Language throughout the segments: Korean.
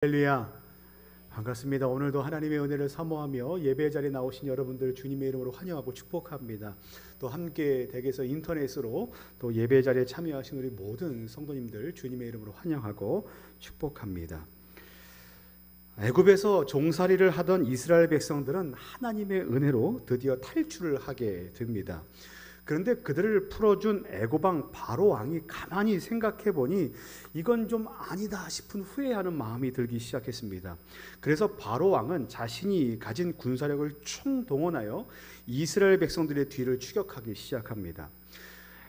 할렐루야, 반갑습니다. 오늘도 하나님의 은혜를 사모하며 예배 자리에 나오신 여러분들 주님의 이름으로 환영하고 축복합니다. 또 함께 댁에서 인터넷으로 또 예배 자리에 참여하신 우리 모든 성도님들 주님의 이름으로 환영하고 축복합니다. 애굽에서 종살이를 하던 이스라엘 백성들은 하나님의 은혜로 드디어 탈출을 하게 됩니다. 그런데 그들을 풀어준 애고방 바로 왕이 가만히 생각해 보니 이건 좀 아니다 싶은 후회하는 마음이 들기 시작했습니다. 그래서 바로 왕은 자신이 가진 군사력을 총동원하여 이스라엘 백성들의 뒤를 추격하기 시작합니다.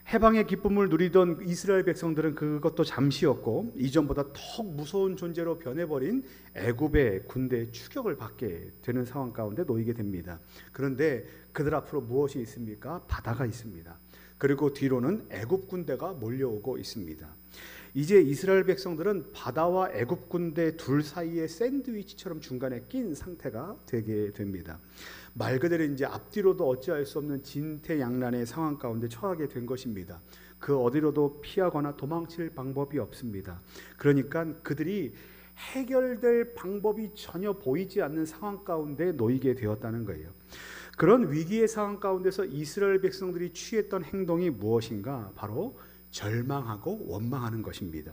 해방의 기쁨을 누리던 이스라엘 백성들은 그것도 잠시였고 이전보다 더 무서운 존재로 변해버린 애굽의 군대의 추격을 받게 되는 상황 가운데 놓이게 됩니다. 그런데 그들 앞으로 무엇이 있습니까? 바다가 있습니다. 그리고 뒤로는 애굽 군대가 몰려오고 있습니다. 이제 이스라엘 백성들은 바다와 애굽 군대 둘 사이에 샌드위치처럼 중간에 낀 상태가 되게 됩니다. 말 그대로 이제 앞뒤로도 어찌할 수 없는 진퇴양난의 상황 가운데 처하게 된 것입니다. 그 어디로도 피하거나 도망칠 방법이 없습니다. 그러니까 그들이 해결될 방법이 전혀 보이지 않는 상황 가운데 놓이게 되었다는 거예요. 그런 위기의 상황 가운데서 이스라엘 백성들이 취했던 행동이 무엇인가? 바로 절망하고 원망하는 것입니다.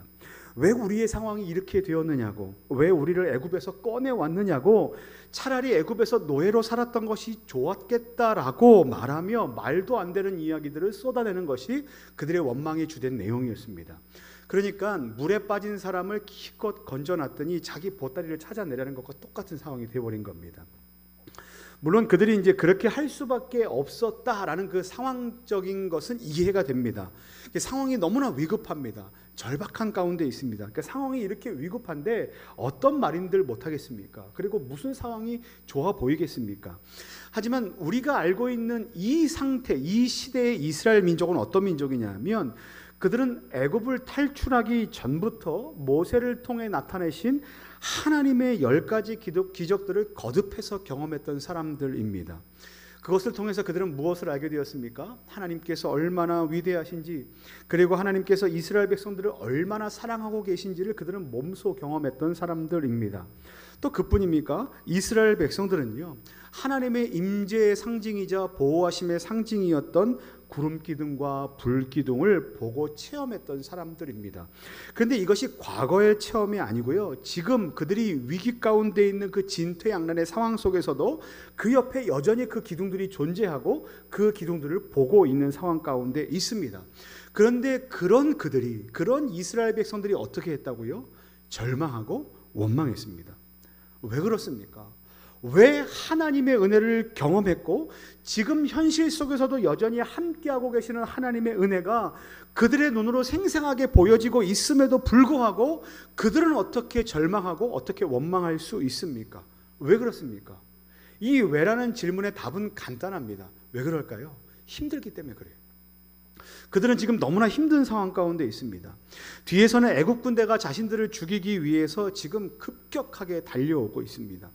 왜 우리의 상황이 이렇게 되었느냐고, 왜 우리를 애굽에서 꺼내왔느냐고, 차라리 애굽에서 노예로 살았던 것이 좋았겠다라고 말하며 말도 안 되는 이야기들을 쏟아내는 것이 그들의 원망의 주된 내용이었습니다. 그러니까 물에 빠진 사람을 기껏 건져놨더니 자기 보따리를 찾아내려는 것과 똑같은 상황이 되어버린 겁니다. 물론 그들이 이제 그렇게 할 수밖에 없었다라는 그 상황적인 것은 이해가 됩니다. 상황이 너무나 위급합니다. 절박한 가운데 있습니다. 그러니까 상황이 이렇게 위급한데 어떤 말인들 못하겠습니까? 그리고 무슨 상황이 좋아 보이겠습니까? 하지만 우리가 알고 있는 이 상태, 이 시대의 이스라엘 민족은 어떤 민족이냐면 그들은 애굽을 탈출하기 전부터 모세를 통해 나타내신 하나님의 10가지 기적들을 거듭해서 경험했던 사람들입니다. 그것을 통해서 그들은 무엇을 알게 되었습니까? 하나님께서 얼마나 위대하신지, 그리고 하나님께서 이스라엘 백성들을 얼마나 사랑하고 계신지를 그들은 몸소 경험했던 사람들입니다. 또 그뿐입니까? 이스라엘 백성들은요, 하나님의 임재의 상징이자 보호하심의 상징이었던 구름 기둥과 불 기둥을 보고 체험했던 사람들입니다. 그런데 이것이 과거의 체험이 아니고요, 지금 그들이 위기 가운데 있는 그 진퇴양난의 상황 속에서도 그 옆에 여전히 그 기둥들이 존재하고 그 기둥들을 보고 있는 상황 가운데 있습니다. 그런데 그런 이스라엘 백성들이 어떻게 했다고요? 절망하고 원망했습니다. 왜 그렇습니까? 왜 하나님의 은혜를 경험했고 지금 현실 속에서도 여전히 함께하고 계시는 하나님의 은혜가 그들의 눈으로 생생하게 보여지고 있음에도 불구하고 그들은 어떻게 절망하고 어떻게 원망할 수 있습니까? 왜 그렇습니까? 이 왜라는 질문의 답은 간단합니다. 왜 그럴까요? 힘들기 때문에 그래요. 그들은 지금 너무나 힘든 상황 가운데 있습니다. 뒤에서는 애국 군대가 자신들을 죽이기 위해서 지금 급격하게 달려오고 있습니다.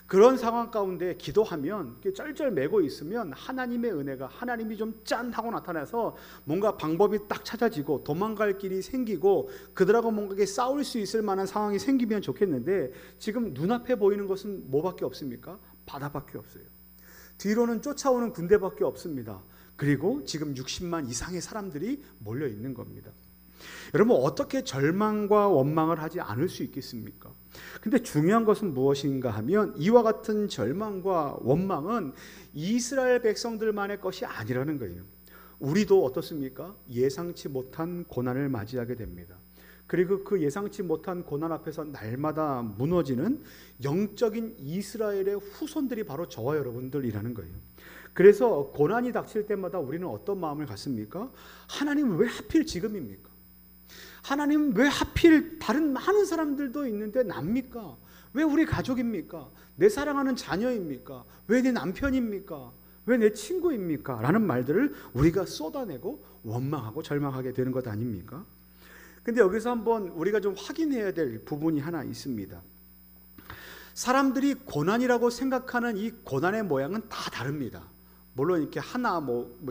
그런 상황 가운데 기도하면 쩔쩔매고 있으면 하나님의 은혜가, 하나님이 좀 짠 하고 나타나서 뭔가 방법이 딱 찾아지고 도망갈 길이 생기고 그들하고 뭔가 싸울 수 있을 만한 상황이 생기면 좋겠는데 지금 눈앞에 보이는 것은 뭐밖에 없습니까? 바다밖에 없어요. 뒤로는 쫓아오는 군대밖에 없습니다. 그리고 지금 60만 이상의 사람들이 몰려 있는 겁니다. 여러분, 어떻게 절망과 원망을 하지 않을 수 있겠습니까? 근데 중요한 것은 무엇인가 하면 이와 같은 절망과 원망은 이스라엘 백성들만의 것이 아니라는 거예요. 우리도 어떻습니까? 예상치 못한 고난을 맞이하게 됩니다. 그리고 그 예상치 못한 고난 앞에서 날마다 무너지는 영적인 이스라엘의 후손들이 바로 저와 여러분들이라는 거예요. 그래서 고난이 닥칠 때마다 우리는 어떤 마음을 갖습니까? 하나님 왜 하필 지금입니까? 하나님 왜 하필 다른 많은 사람들도 있는데 납니까? 왜 우리 가족입니까? 내 사랑하는 자녀입니까? 왜 내 남편입니까? 왜 내 친구입니까? 라는 말들을 우리가 쏟아내고 원망하고 절망하게 되는 것 아닙니까? 근데 여기서 한번 우리가 좀 확인해야 될 부분이 하나 있습니다. 사람들이 고난이라고 생각하는 이 고난의 모양은 다 다릅니다. 물론 이렇게 하나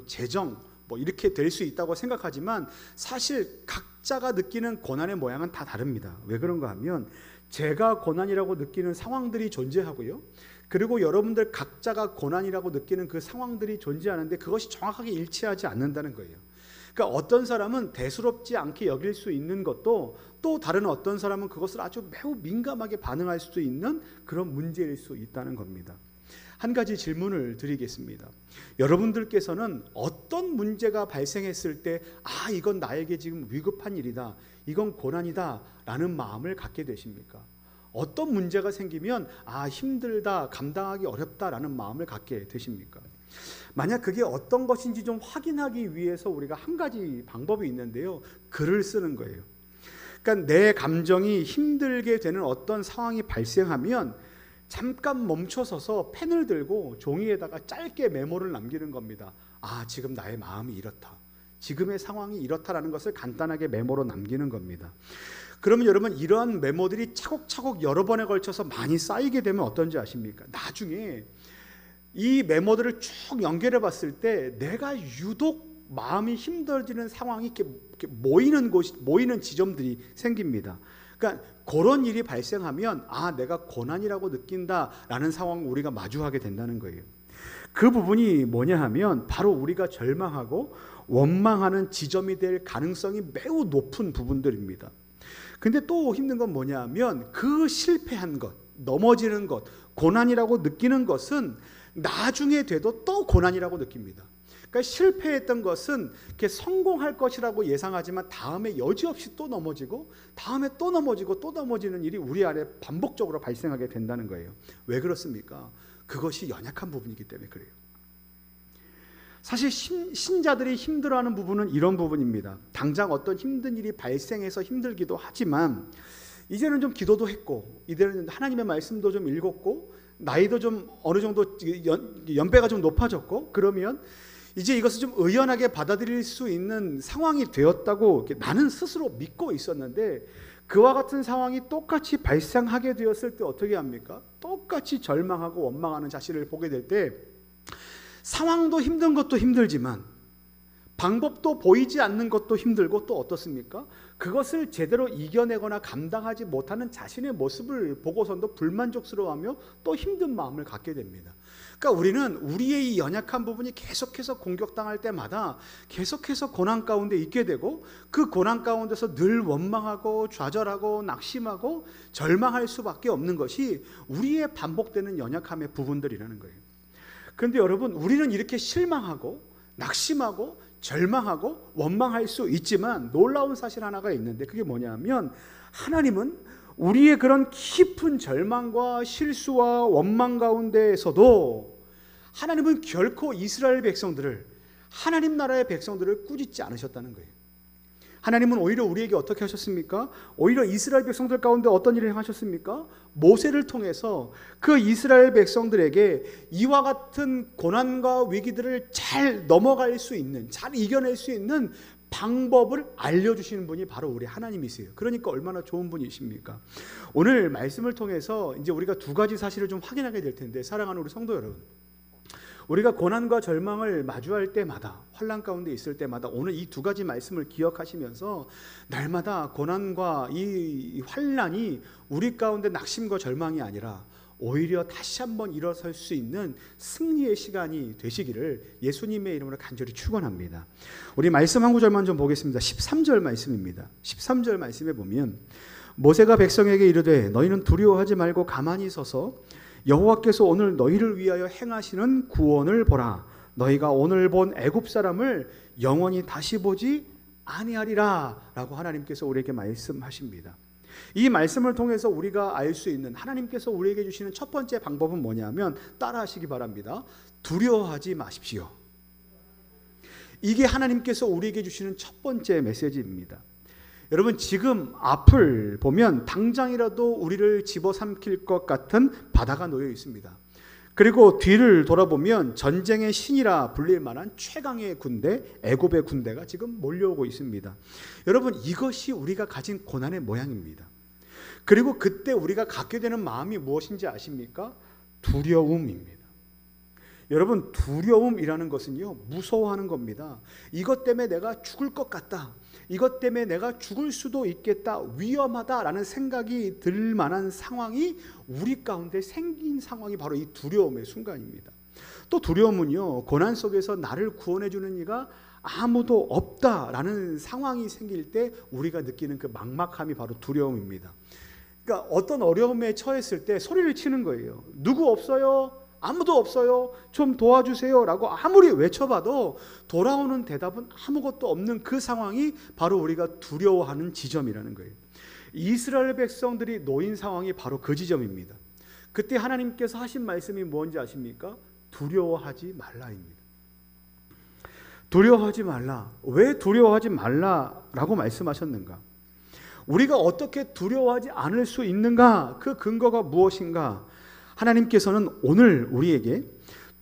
재정 이렇게 될 수 있다고 생각하지만 사실 각자가 느끼는 고난의 모양은 다 다릅니다. 왜 그런가 하면 제가 고난이라고 느끼는 상황들이 존재하고요. 그리고 여러분들 각자가 고난이라고 느끼는 그 상황들이 존재하는데 그것이 정확하게 일치하지 않는다는 거예요. 그러니까 어떤 사람은 대수롭지 않게 여길 수 있는 것도 또 다른 어떤 사람은 그것을 아주 매우 민감하게 반응할 수도 있는 그런 문제일 수 있다는 겁니다. 한 가지 질문을 드리겠습니다. 여러분들께서는 어떤 문제가 발생했을 때 이건 나에게 지금 위급한 일이다, 이건 고난이다 라는 마음을 갖게 되십니까? 어떤 문제가 생기면 힘들다, 감당하기 어렵다라는 마음을 갖게 되십니까? 만약 그게 어떤 것인지 좀 확인하기 위해서 우리가 한 가지 방법이 있는데요. 글을 쓰는 거예요. 그러니까 내 감정이 힘들게 되는 어떤 상황이 발생하면 잠깐 멈춰서서 펜을 들고 종이에다가 짧게 메모를 남기는 겁니다. 지금 나의 마음이 이렇다, 지금의 상황이 이렇다라는 것을 간단하게 메모로 남기는 겁니다. 그러면 여러분, 이러한 메모들이 차곡차곡 여러 번에 걸쳐서 많이 쌓이게 되면 어떤지 아십니까? 나중에 이 메모들을 쭉 연결해 봤을 때 내가 유독 마음이 힘들어지는 상황이 이렇게 모이는 지점들이 생깁니다. 그러니까 그런 일이 발생하면 내가 고난이라고 느낀다라는 상황을 우리가 마주하게 된다는 거예요. 그 부분이 뭐냐 하면 바로 우리가 절망하고 원망하는 지점이 될 가능성이 매우 높은 부분들입니다. 근데 또 힘든 건 뭐냐 하면 그 실패한 것, 넘어지는 것, 고난이라고 느끼는 것은 나중에 돼도 또 고난이라고 느낍니다. 그러니까 실패했던 것은 이렇게 성공할 것이라고 예상하지만 다음에 여지없이 또 넘어지고 다음에 또 넘어지고 또 넘어지는 일이 우리 안에 반복적으로 발생하게 된다는 거예요. 왜 그렇습니까? 그것이 연약한 부분이기 때문에 그래요. 사실 신자들이 힘들어하는 부분은 이런 부분입니다. 당장 어떤 힘든 일이 발생해서 힘들기도 하지만 이제는 좀 기도도 했고 이제는 하나님의 말씀도 좀 읽었고 나이도 좀 어느 정도 연배가 좀 높아졌고 그러면 이제 이것을 좀 의연하게 받아들일 수 있는 상황이 되었다고 나는 스스로 믿고 있었는데 그와 같은 상황이 똑같이 발생하게 되었을 때 어떻게 합니까? 똑같이 절망하고 원망하는 자신을 보게 될 때 상황도 힘든 것도 힘들지만 방법도 보이지 않는 것도 힘들고 또 어떻습니까? 그것을 제대로 이겨내거나 감당하지 못하는 자신의 모습을 보고선도 불만족스러워하며 또 힘든 마음을 갖게 됩니다. 그러니까 우리는 우리의 이 연약한 부분이 계속해서 공격당할 때마다 계속해서 고난 가운데 있게 되고 그 고난 가운데서 늘 원망하고 좌절하고 낙심하고 절망할 수밖에 없는 것이 우리의 반복되는 연약함의 부분들이라는 거예요. 그런데 여러분, 우리는 이렇게 실망하고 낙심하고 절망하고 원망할 수 있지만 놀라운 사실 하나가 있는데 그게 뭐냐면 하나님은 우리의 그런 깊은 절망과 실수와 원망 가운데에서도 하나님은 결코 이스라엘 백성들을, 하나님 나라의 백성들을 꾸짖지 않으셨다는 거예요. 하나님은 오히려 우리에게 어떻게 하셨습니까? 오히려 이스라엘 백성들 가운데 어떤 일을 행하셨습니까? 모세를 통해서 그 이스라엘 백성들에게 이와 같은 고난과 위기들을 잘 넘어갈 수 있는, 잘 이겨낼 수 있는 방법을 알려주시는 분이 바로 우리 하나님이세요. 그러니까 얼마나 좋은 분이십니까? 오늘 말씀을 통해서 이제 우리가 두 가지 사실을 좀 확인하게 될 텐데, 사랑하는 우리 성도 여러분, 우리가 고난과 절망을 마주할 때마다, 환난 가운데 있을 때마다 오늘 이 두 가지 말씀을 기억하시면서 날마다 고난과 이 환난이 우리 가운데 낙심과 절망이 아니라 오히려 다시 한번 일어설 수 있는 승리의 시간이 되시기를 예수님의 이름으로 간절히 축원합니다. 우리 말씀 한 구절만 좀 보겠습니다. 13절 말씀입니다. 13절 말씀에 보면 모세가 백성에게 이르되 너희는 두려워하지 말고 가만히 서서 여호와께서 오늘 너희를 위하여 행하시는 구원을 보라. 너희가 오늘 본 애굽 사람을 영원히 다시 보지 아니하리라 라고 하나님께서 우리에게 말씀하십니다. 이 말씀을 통해서 우리가 알 수 있는, 하나님께서 우리에게 주시는 첫 번째 방법은 뭐냐면 따라하시기 바랍니다. 두려워하지 마십시오. 이게 하나님께서 우리에게 주시는 첫 번째 메시지입니다. 여러분, 지금 앞을 보면 당장이라도 우리를 집어삼킬 것 같은 바다가 놓여 있습니다. 그리고 뒤를 돌아보면 전쟁의 신이라 불릴 만한 최강의 군대, 애굽의 군대가 지금 몰려오고 있습니다. 여러분, 이것이 우리가 가진 고난의 모양입니다. 그리고 그때 우리가 갖게 되는 마음이 무엇인지 아십니까? 두려움입니다. 여러분, 두려움이라는 것은요, 무서워하는 겁니다. 이것 때문에 내가 죽을 것 같다, 이것 때문에 내가 죽을 수도 있겠다, 위험하다라는 생각이 들 만한 상황이 우리 가운데 생긴 상황이 바로 이 두려움의 순간입니다. 또 두려움은요, 고난 속에서 나를 구원해 주는 이가 아무도 없다라는 상황이 생길 때 우리가 느끼는 그 막막함이 바로 두려움입니다. 그러니까 어떤 어려움에 처했을 때 소리를 치는 거예요. 누구 없어요? 아무도 없어요. 좀 도와주세요 라고 아무리 외쳐봐도 돌아오는 대답은 아무것도 없는 그 상황이 바로 우리가 두려워하는 지점이라는 거예요. 이스라엘 백성들이 놓인 상황이 바로 그 지점입니다. 그때 하나님께서 하신 말씀이 뭔지 아십니까? 두려워하지 말라입니다. 두려워하지 말라. 왜 두려워하지 말라라고 말씀하셨는가? 우리가 어떻게 두려워하지 않을 수 있는가? 그 근거가 무엇인가? 하나님께서는 오늘 우리에게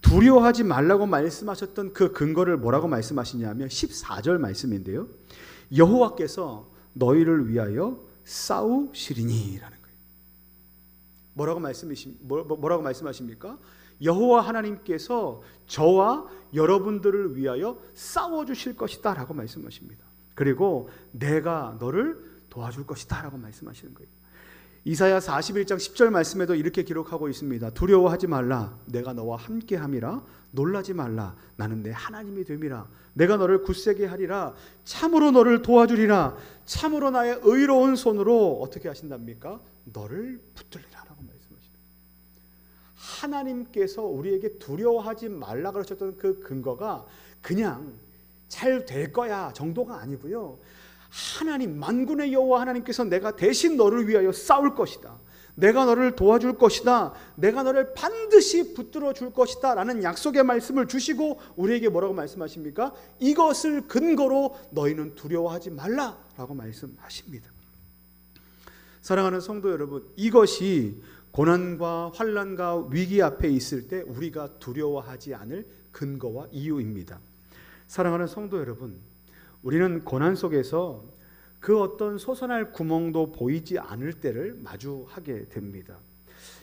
두려워하지 말라고 말씀하셨던 그 근거를 뭐라고 말씀하시냐면 14절 말씀인데요, 여호와께서 너희를 위하여 싸우시리니 라는 거예요. 뭐라고 말씀하십니까? 여호와 하나님께서 저와 여러분들을 위하여 싸워주실 것이다 라고 말씀하십니다. 그리고 내가 너를 도와줄 것이다 라고 말씀하시는 거예요. 이사야 41장 10절 말씀에도 이렇게 기록하고 있습니다. 두려워하지 말라, 내가 너와 함께함이라. 놀라지 말라, 나는 내 하나님이 됨이라. 내가 너를 굳세게 하리라. 참으로 너를 도와주리라. 참으로 나의 의로운 손으로 어떻게 하신답니까? 너를 붙들리라 라고 말씀하십니다. 하나님께서 우리에게 두려워하지 말라 그러셨던 그 근거가 그냥 잘 될 거야 정도가 아니고요, 하나님, 만군의 여호와 하나님께서 내가 대신 너를 위하여 싸울 것이다, 내가 너를 도와줄 것이다, 내가 너를 반드시 붙들어 줄 것이다 라는 약속의 말씀을 주시고 우리에게 뭐라고 말씀하십니까? 이것을 근거로 너희는 두려워하지 말라 라고 말씀하십니다. 사랑하는 성도 여러분, 이것이 고난과 환난과 위기 앞에 있을 때 우리가 두려워하지 않을 근거와 이유입니다. 사랑하는 성도 여러분, 우리는 고난 속에서 그 어떤 솟아날 구멍도 보이지 않을 때를 마주하게 됩니다.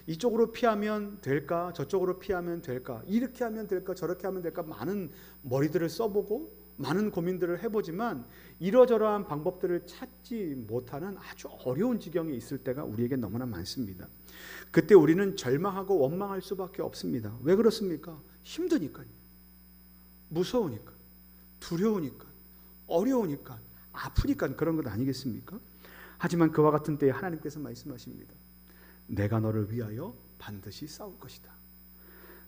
이쪽으로 피하면 될까? 저쪽으로 피하면 될까? 이렇게 하면 될까? 저렇게 하면 될까? 많은 머리들을 써보고 많은 고민들을 해보지만 이러저러한 방법들을 찾지 못하는 아주 어려운 지경에 있을 때가 우리에게 너무나 많습니다. 그때 우리는 절망하고 원망할 수밖에 없습니다. 왜 그렇습니까? 힘드니까요. 무서우니까, 두려우니까, 어려우니까, 아프니까 그런 것 아니겠습니까? 하지만 그와 같은 때에 하나님께서 말씀하십니다. 내가 너를 위하여 반드시 싸울 것이다.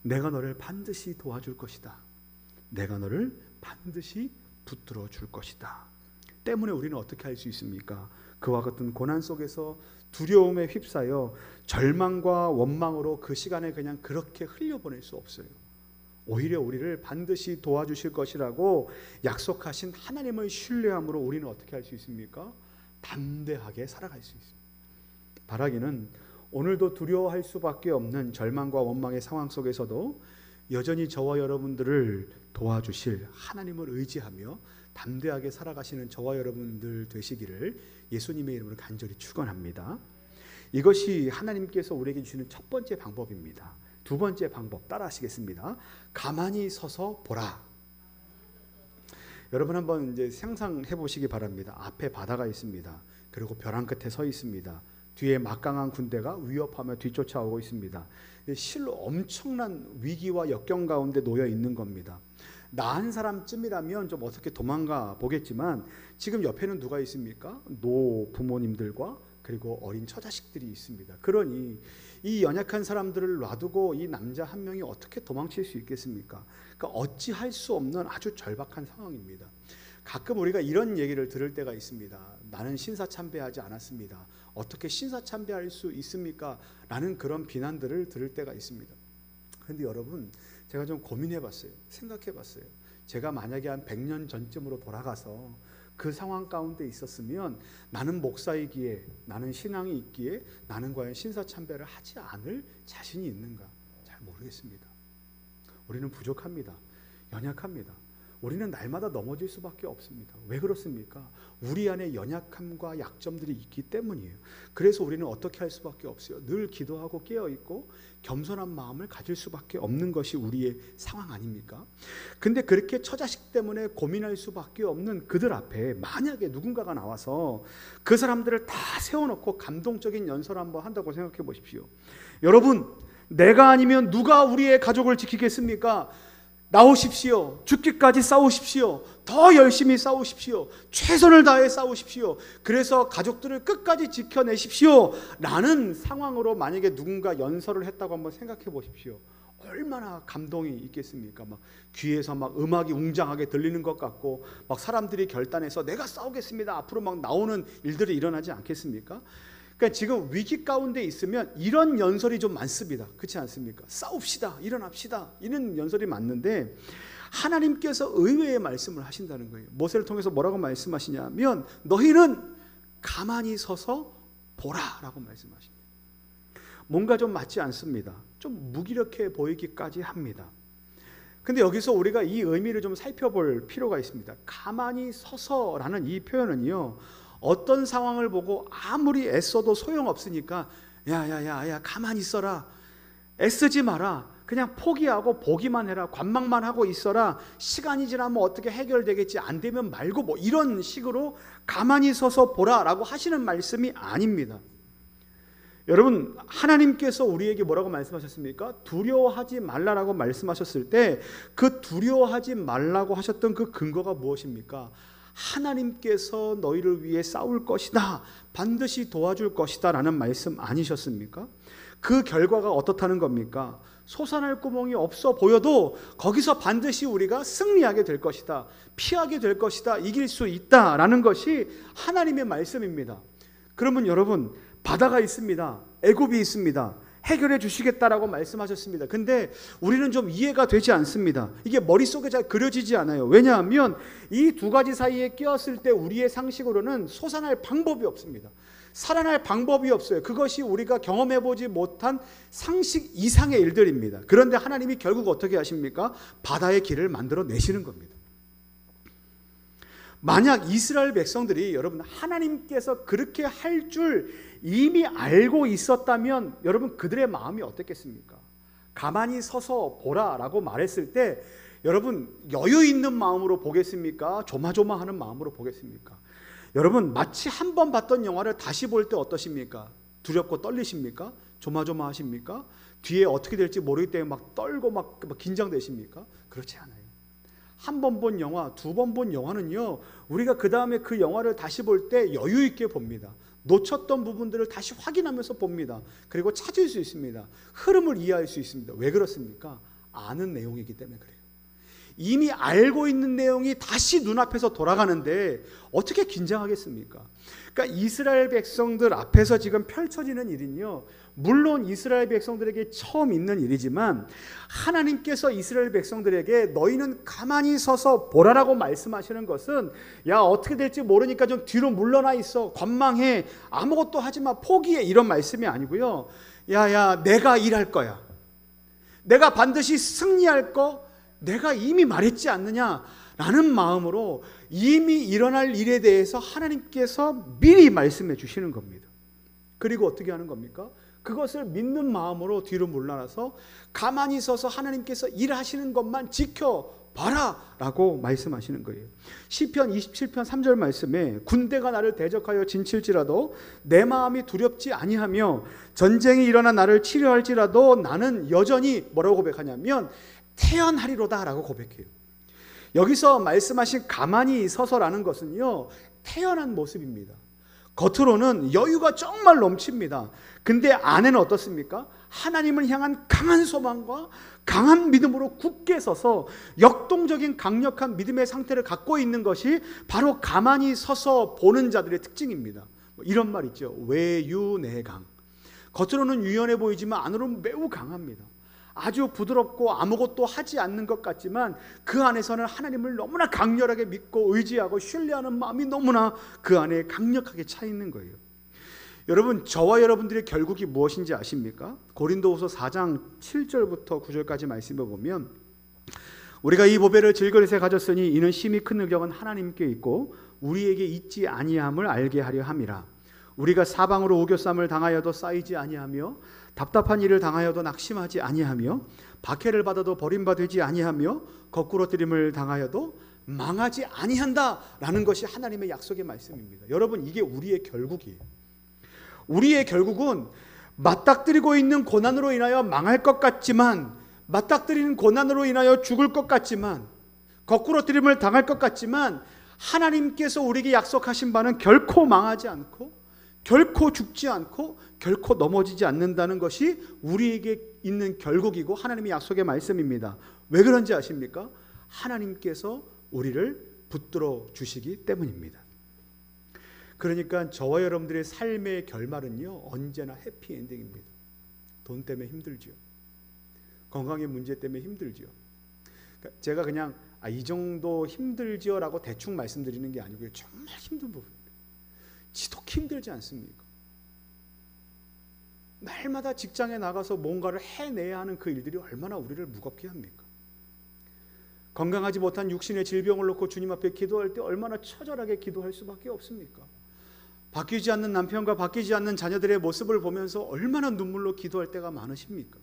내가 너를 반드시 도와줄 것이다. 내가 너를 반드시 붙들어 줄 것이다. 때문에 우리는 어떻게 할 수 있습니까? 그와 같은 고난 속에서 두려움에 휩싸여 절망과 원망으로 그 시간을 그냥 그렇게 흘려보낼 수 없어요. 오히려 우리를 반드시 도와주실 것이라고 약속하신 하나님을 신뢰함으로 우리는 어떻게 할 수 있습니까? 담대하게 살아갈 수 있습니다. 바라기는 오늘도 두려워할 수밖에 없는 절망과 원망의 상황 속에서도 여전히 저와 여러분들을 도와주실 하나님을 의지하며 담대하게 살아가시는 저와 여러분들 되시기를 예수님의 이름으로 간절히 축원합니다. 이것이 하나님께서 우리에게 주시는 첫 번째 방법입니다. 두 번째 방법 따라하시겠습니다. 가만히 서서 보라. 여러분 한번 이제 상상해 보시기 바랍니다. 앞에 바다가 있습니다. 그리고 벼랑 끝에 서 있습니다. 뒤에 막강한 군대가 위협하며 뒤쫓아오고 있습니다. 실로 엄청난 위기와 역경 가운데 놓여 있는 겁니다. 나 한 사람쯤이라면 좀 어떻게 도망가 보겠지만 지금 옆에는 누가 있습니까? 노 부모님들과 그리고 어린 처자식들이 있습니다. 그러니 이 연약한 사람들을 놔두고 이 남자 한 명이 어떻게 도망칠 수 있겠습니까? 그러니까 어찌할 수 없는 아주 절박한 상황입니다. 가끔 우리가 이런 얘기를 들을 때가 있습니다. 나는 신사참배하지 않았습니다. 어떻게 신사참배할 수 있습니까? 라는 그런 비난들을 들을 때가 있습니다. 그런데 여러분, 제가 좀 고민해봤어요. 생각해봤어요. 제가 만약에 한 100년 전쯤으로 돌아가서 그 상황 가운데 있었으면 나는 목사이기에, 나는 신앙이 있기에 나는 과연 신사참배를 하지 않을 자신이 있는가? 잘 모르겠습니다. 우리는 부족합니다. 연약합니다. 우리는 날마다 넘어질 수밖에 없습니다. 왜 그렇습니까? 우리 안에 연약함과 약점들이 있기 때문이에요. 그래서 우리는 어떻게 할 수밖에 없어요. 늘 기도하고 깨어있고 겸손한 마음을 가질 수밖에 없는 것이 우리의 상황 아닙니까? 근데 그렇게 처자식 때문에 고민할 수밖에 없는 그들 앞에 만약에 누군가가 나와서 그 사람들을 다 세워놓고 감동적인 연설을 한번 한다고 생각해 보십시오. 여러분, 내가 아니면 누가 우리의 가족을 지키겠습니까? 나오십시오. 죽기까지 싸우십시오. 더 열심히 싸우십시오. 최선을 다해 싸우십시오. 그래서 가족들을 끝까지 지켜내십시오. 라는 상황으로 만약에 누군가 연설을 했다고 한번 생각해 보십시오. 얼마나 감동이 있겠습니까? 막 귀에서 막 음악이 웅장하게 들리는 것 같고 막 사람들이 결단해서 내가 싸우겠습니다. 앞으로 막 나오는 일들이 일어나지 않겠습니까? 그러니까 지금 위기 가운데 있으면 이런 연설이 좀 많습니다. 그렇지 않습니까? 싸웁시다, 일어납시다, 이런 연설이 많는데 하나님께서 의외의 말씀을 하신다는 거예요. 모세를 통해서 뭐라고 말씀하시냐면 너희는 가만히 서서 보라라고 말씀하십니다. 뭔가 좀 맞지 않습니다. 좀 무기력해 보이기까지 합니다. 근데 여기서 우리가 이 의미를 좀 살펴볼 필요가 있습니다. 가만히 서서라는 이 표현은요, 어떤 상황을 보고 아무리 애써도 소용없으니까 야야야야 가만히 있어라, 애쓰지 마라, 그냥 포기하고 보기만 해라, 관망만 하고 있어라, 시간이 지나면 어떻게 해결되겠지, 안 되면 말고, 뭐 이런 식으로 가만히 서서 보라라고 하시는 말씀이 아닙니다. 여러분, 하나님께서 우리에게 뭐라고 말씀하셨습니까? 두려워하지 말라라고 말씀하셨을 때 그 두려워하지 말라고 하셨던 그 근거가 무엇입니까? 하나님께서 너희를 위해 싸울 것이다, 반드시 도와줄 것이다 라는 말씀 아니셨습니까? 그 결과가 어떻다는 겁니까? 솟아날 구멍이 없어 보여도 거기서 반드시 우리가 승리하게 될 것이다, 피하게 될 것이다, 이길 수 있다라는 것이 하나님의 말씀입니다. 그러면 여러분, 바다가 있습니다. 애굽이 있습니다. 해결해 주시겠다라고 말씀하셨습니다. 근데 우리는 좀 이해가 되지 않습니다. 이게 머릿속에 잘 그려지지 않아요. 왜냐하면 이 두 가지 사이에 끼었을 때 우리의 상식으로는 솟아날 방법이 없습니다. 살아날 방법이 없어요. 그것이 우리가 경험해보지 못한 상식 이상의 일들입니다. 그런데 하나님이 결국 어떻게 하십니까? 바다의 길을 만들어 내시는 겁니다. 만약 이스라엘 백성들이, 여러분, 하나님께서 그렇게 할 줄 이미 알고 있었다면 여러분 그들의 마음이 어떻겠습니까? 가만히 서서 보라라고 말했을 때 여러분 여유 있는 마음으로 보겠습니까? 조마조마하는 마음으로 보겠습니까? 여러분, 마치 한 번 봤던 영화를 다시 볼 때 어떠십니까? 두렵고 떨리십니까? 조마조마하십니까? 뒤에 어떻게 될지 모르기 때문에 막 떨고 막 긴장되십니까? 그렇지 않아요. 한 번 본 영화, 두 번 본 영화는요, 우리가 그 다음에 그 영화를 다시 볼 때 여유 있게 봅니다. 놓쳤던 부분들을 다시 확인하면서 봅니다. 그리고 찾을 수 있습니다. 흐름을 이해할 수 있습니다. 왜 그렇습니까? 아는 내용이기 때문에 그래요. 이미 알고 있는 내용이 다시 눈앞에서 돌아가는데 어떻게 긴장하겠습니까? 그러니까 이스라엘 백성들 앞에서 지금 펼쳐지는 일은요, 물론 이스라엘 백성들에게 처음 있는 일이지만 하나님께서 이스라엘 백성들에게 너희는 가만히 서서 보라라고 말씀하시는 것은, 야, 어떻게 될지 모르니까 좀 뒤로 물러나 있어, 관망해, 아무것도 하지 마, 포기해, 이런 말씀이 아니고요, 야야 내가 일할 거야, 내가 반드시 승리할 거 내가 이미 말했지 않느냐 라는 마음으로 이미 일어날 일에 대해서 하나님께서 미리 말씀해 주시는 겁니다. 그리고 어떻게 하는 겁니까? 그것을 믿는 마음으로 뒤로 물러나서 가만히 서서 하나님께서 일하시는 것만 지켜봐라 라고 말씀하시는 거예요. 시편 27편 3절 말씀에 군대가 나를 대적하여 진칠지라도 내 마음이 두렵지 아니하며 전쟁이 일어나 나를 치료할지라도 나는 여전히 뭐라고 고백하냐면 태연하리로다 라고 고백해요. 여기서 말씀하신 가만히 서서라는 것은요, 태연한 모습입니다. 겉으로는 여유가 정말 넘칩니다. 근데 안에는 어떻습니까? 하나님을 향한 강한 소망과 강한 믿음으로 굳게 서서 역동적인 강력한 믿음의 상태를 갖고 있는 것이 바로 가만히 서서 보는 자들의 특징입니다. 이런 말 있죠. 외유내강. 겉으로는 유연해 보이지만 안으로는 매우 강합니다. 아주 부드럽고 아무것도 하지 않는 것 같지만 그 안에서는 하나님을 너무나 강렬하게 믿고 의지하고 신뢰하는 마음이 너무나 그 안에 강력하게 차 있는 거예요. 여러분, 저와 여러분들의 결국이 무엇인지 아십니까? 고린도후서 4장 7절부터 9절까지 말씀을 보면 우리가 이 보배를 질그릇에 가졌으니 이는 심히 큰 능력은 하나님께 있고 우리에게 있지 아니함을 알게 하려 함이라. 우리가 사방으로 오교쌈을 당하여도 쌓이지 아니하며 답답한 일을 당하여도 낙심하지 아니하며 박해를 받아도 버림받지 아니하며 거꾸로 뜨림을 당하여도 망하지 아니한다라는 것이 하나님의 약속의 말씀입니다. 여러분, 이게 우리의 결국이에요. 우리의 결국은 맞닥뜨리고 있는 고난으로 인하여 망할 것 같지만, 맞닥뜨리는 고난으로 인하여 죽을 것 같지만, 거꾸로 뜨림을 당할 것 같지만, 하나님께서 우리에게 약속하신 바는 결코 망하지 않고 결코 죽지 않고 결코 넘어지지 않는다는 것이 우리에게 있는 결국이고 하나님의 약속의 말씀입니다. 왜 그런지 아십니까? 하나님께서 우리를 붙들어 주시기 때문입니다. 그러니까 저와 여러분들의 삶의 결말은요, 언제나 해피엔딩입니다. 돈 때문에 힘들죠. 건강의 문제 때문에 힘들죠. 그러니까 제가 그냥 이 정도 힘들지요 라고 대충 말씀드리는 게 아니고요, 정말 힘든 부분입니다. 지독히 힘들지 않습니까? 날마다 직장에 나가서 뭔가를 해내야 하는 그 일들이 얼마나 우리를 무겁게 합니까? 건강하지 못한 육신의 질병을 놓고 주님 앞에 기도할 때 얼마나 처절하게 기도할 수밖에 없습니까? 바뀌지 않는 남편과 바뀌지 않는 자녀들의 모습을 보면서 얼마나 눈물로 기도할 때가 많으십니까?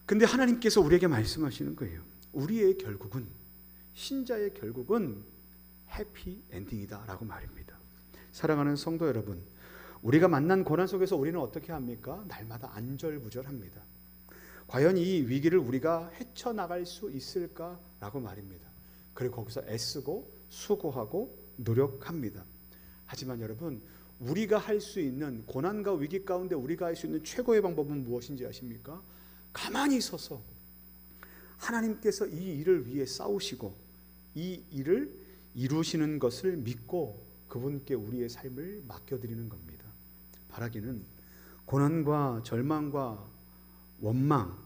근데 하나님께서 우리에게 말씀하시는 거예요. 우리의 결국은, 신자의 결국은 해피엔딩이다 라고 말입니다. 사랑하는 성도 여러분, 우리가 만난 고난 속에서 우리는 어떻게 합니까? 날마다 안절부절합니다. 과연 이 위기를 우리가 헤쳐나갈 수 있을까라고 말입니다. 그리고 거기서 애쓰고 수고하고 노력합니다. 하지만 여러분, 우리가 할 수 있는, 고난과 위기 가운데 우리가 할 수 있는 최고의 방법은 무엇인지 아십니까? 가만히 서서 하나님께서 이 일을 위해 싸우시고 이 일을 이루시는 것을 믿고 그분께 우리의 삶을 맡겨드리는 겁니다. 바라기는 고난과 절망과 원망,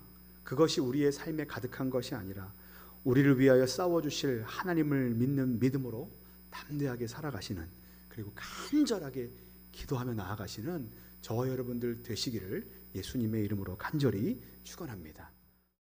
그것이 우리의 삶에 가득한 것이 아니라 우리를 위하여 싸워주실 하나님을 믿는 믿음으로 담대하게 살아가시는, 그리고 간절하게 기도하며 나아가시는 저와 여러분들 되시기를 예수님의 이름으로 간절히 축원합니다.